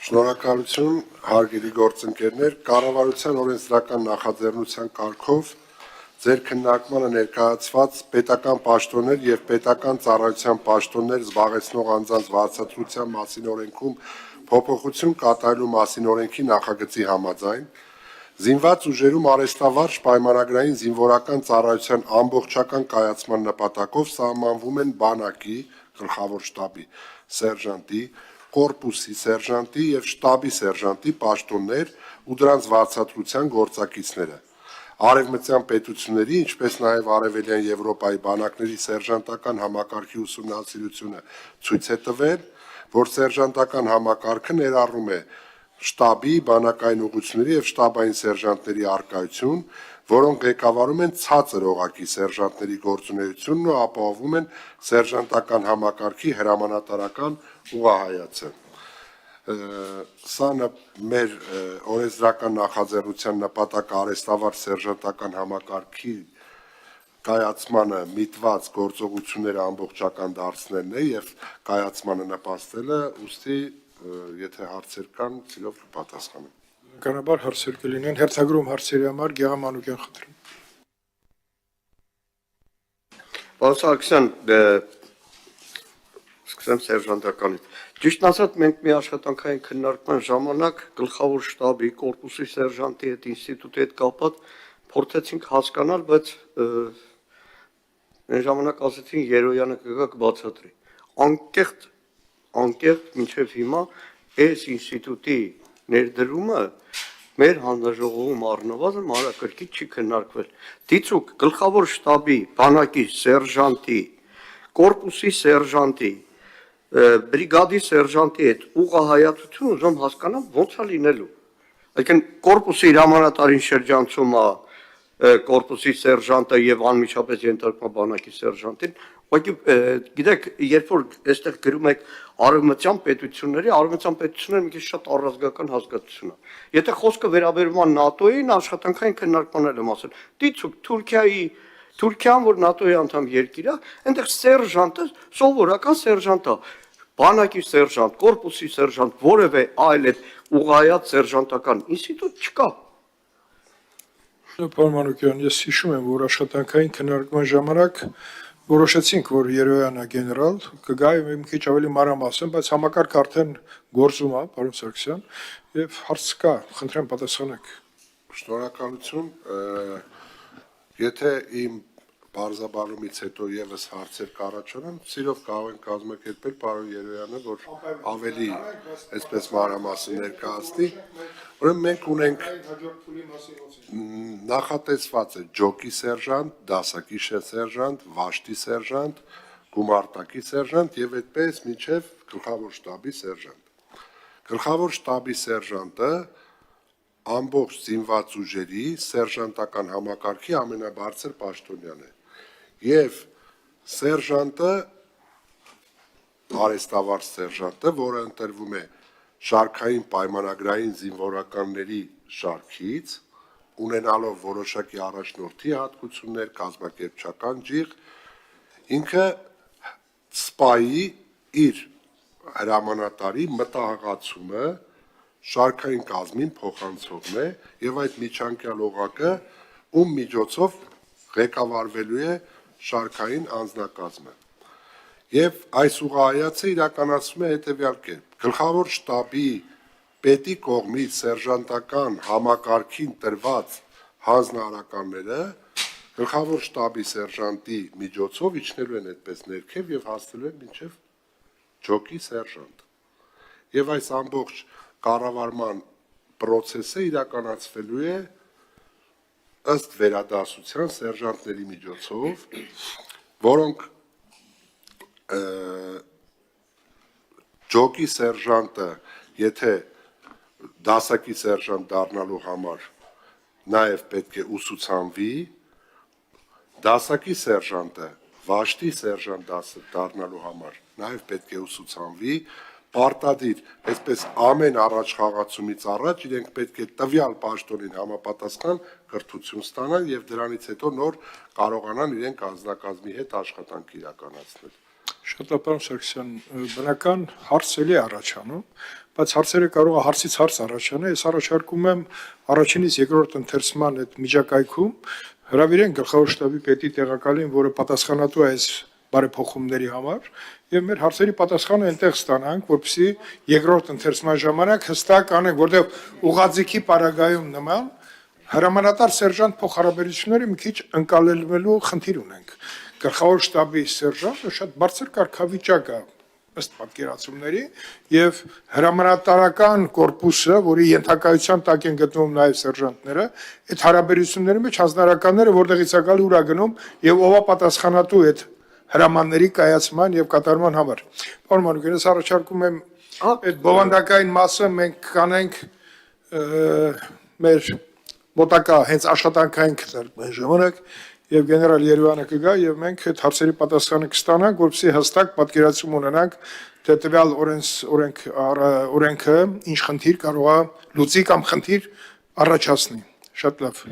Շնորհակալություն, հարգելի գործընկերներ, կառավարության օրենսդրական նախաձեռնության կարգով ձեր քննարկմանը ներկայացված պետական պաշտոններ եւ պետական ծառայության պաշտոններ զբաղեցնող անձանց վարձատրության մասին օրենքում փոփոխություն կատարելու մասին օրենքի նախագծի համաձայն զինված ուժերում արհեստավարժ պայմանագրային զինվորական ծառայության ամբողջական կայացման նպատակով սահմանվում են բանակի, գլխավոր շտաբի, սերժանտի, կորպուսի սերժանտի եւ շտաբի սերժանտի պաշտոններ ու դրանց վարձատրության գործակիցները։ Արևմտյան պետությունների, ինչպես նաեւ Արևելյան Եվրոպայի բանակների սերժանտական համակարգի ուսումնասիրությունը ցույց է տվել, որ սերժանտական համակարգը ներառում է շտաբի, բանակային ուղղությունների եւ շտաբային սերժանտների առկայություն, որոնք ղեկավարում են ցածր օղակի սերժանտների գործունեությունն ու ապահովում են սերժանտական համակարգի հրամանատարական ուղղահայացը։ Սա մեր օրենսդրական նախաձեռնության նպատակը արհեստավարժ սերժանտական համակարգի կայացմանը միտված գործողությունները ամբողջական դարձնելն է եւ կայացմանը նպաստելը, ուստի եթե հարցեր կան, ցիլով կպատասխանեմ։ Բնականաբար հարցեր կլինեն, հերթագրում հարցերի համար Գեղամ Մանուկյան խնդրում։ Պարոն Սարգսյան, սկսեմ սերժանտականից։ Ճիշտն ասած, մենք մի աշխատանքային քննարկման ժամանակ գլխավոր շտաբի, կորպուսի սերժանտի հետ, ինստիտուտի հետ կապված փորձեցինք հասկանալ, բայց այն ժամանակ ասեցին Երոյանը կգա կբացատրի։ Անկեղծ մինչև հիմա այս ինստիտուտի ներդրումը մեր հանձնաժողովում առնվազն մանրակրկիտ չի քննարկվել։ Դիցուք գլխավոր շտաբի, բանակի սերժանտի, կորպուսի սերժանտի, բրիգադի սերժանտի հետ ուղղահայացություն ուզում հասկանամ ոնց է լինելու։ Այսինքն կորպուսի հրամանատարին շրջանցում է կորպուսի սերժանտը եւ անմիջապես ենթարկվում բանակի սերժանտին, ուղղակի գիտեք, երբ որ այստեղ գրում եք արևմտյան պետությունները մի քիչ շատ առազգական հասկացություն է։ Եթե խոսքը վերաբերում է ՆԱՏՕ-ին, աշխատանքային քննարկմաններ եմ ասել։ Դիցուք Թուրքիան, որ ՆԱՏՕ-ի անդամ երկիր է, այնտեղ սերժանտը սովորական սերժանտ է։ Բանակի սերժանտ, կորպուսի սերժանտ, որևէ այլ այդ ուղղայած սերժանտական ինստիտուտ չկա։ Պարոն Մանուկյան, ես հիշում եմ, որ աշխատանքային քննարկման ժամանակ որոշեցինք, որ Երոյանը գեներալ կգա եւ մի քիչ ավելի մանրամասն, բայց համակարգը արդեն գործում է, պարոն Սարգսյան, եւ հարց կա, խնդրեմ պատասխանեք։ Շնորհակալություն, եթե իմ բարձաբանումից հետո եւս հարցեր կառաջանան, սիրով կարող են կազմակերպել պարոն Երոյանը, որ ավելի այսպես մանրամասն ներկայացնի։ Ուրեմն մենք ունենք նախատեսված է ջոկի սերժանտ, դասակի սերժանտ, վաշտի սերժանտ, գումարտակի սերժանտ եւ այդպես մինչեւ գլխավոր շտաբի սերժանտ։ Գլխավոր շտաբի սերժանտը ամբողջ զինված ուժերի սերժանտական համակարգի ամենաբարձր պաշտոնյան է։ Եվ սերժանտը արհեստավարժ սերժանտը, որը ընտրվում է շարքային պայմանագրային զինվորականների շարքից, ունենալով որոշակի առաջնորդի հատկություններ, կազմակերպչական ջիղ, ինքը սպայի իր հրամանատարի մտահղացումը շարքային կազմին փոխանցողն է եւ այդ միջանկյալ օղակը ում միջոցով ղեկավարվելու է շարքային անձնակազմը։ Եվ այս ուղղահայացը իրականացվում է հետևյալ կերպ. գլխավոր շտաբի պետի կողմից սերժանտական համակարգին տրված հանձնարարականները գլխավոր շտաբի սերժանտի միջոցով իջնելու են այդպես ներքև եւ հասնելու են մինչեւ ջոկի սերժանտ։ Եվ այս ամբողջ կառավարման process-ը իրականացվելու է ըստ վերադասության սերժանտների միջոցով, որոնք ջոկի սերժանտը, եթե դասակի սերժանտ դառնալու համար նաև պետք է ուսուցանվի, դասակի սերժանտը վաշտի սերժանտ դառնալու համար նաև պետք է ուսուցանվի, պարտադիր, այսպես ամեն առաջխաղացումից առաջ իրենք պետք է տվյալ պաշտոնին համապատասխան կրթություն ստանան եւ դրանից հետո նոր կարողանան իրենք անձնակազմի հետ աշխատանք իրականացնել։ Շատ լավ, պարոն Սարգսյան, բնական հարց էլի առաջանում, բայց հարցերը կարող է հարցից հարց առաջանա։ Ես առաջարկում եմ առաջինից երկրորդ ընթերցման այդ միջակայքում հրավիրեն գլխավոր շտաբի պետի տեղակալին, որը պատասխանատու է այս բարեփոխումների համար, եւ մեր հարցերի պատասխանը այնտեղ ստանանք, որպեսզի երկրորդ ընթերցման ժամանակ հստակ անենք, որտեղ ուղղաձիգի պարագայում նման հրամանատար սերժանտ փոխհարաբերությունները մի քիչ ընկալելու խնդիր ունենք։ Գլխավոր շտաբի սերժանտը շատ բարձր կարգավիճակ է ըստ պատկերացումների եւ հրամանատարական կորպուսը, որի ենթակայության տակ են գտնվում նաեւ սերժանտները, այդ հարաբերությունների մեջ հանձնարարականները որտեղից է գալի ուր է գնում եւ ով է պատասխանատու այդ հրամանների կայացման եւ կատարման համար։ Պարոն Մանուկյան, ես առաջարկում եմ այդ բովանդակային մասը մենք կանենք մեր մոտակա հենց աշխատանքային քննարկման ժամանակ եւ գեներալ Երևանը կգա եւ մենք այդ հարցերի պատասխանը կստանանք, որպեսզի հստակ պատկերացում ունենանք, թե տվյալ օրենքը ինչ խնդիր կարող է լուծի կամ խնդիր առաջացնի։ Շատ լավ։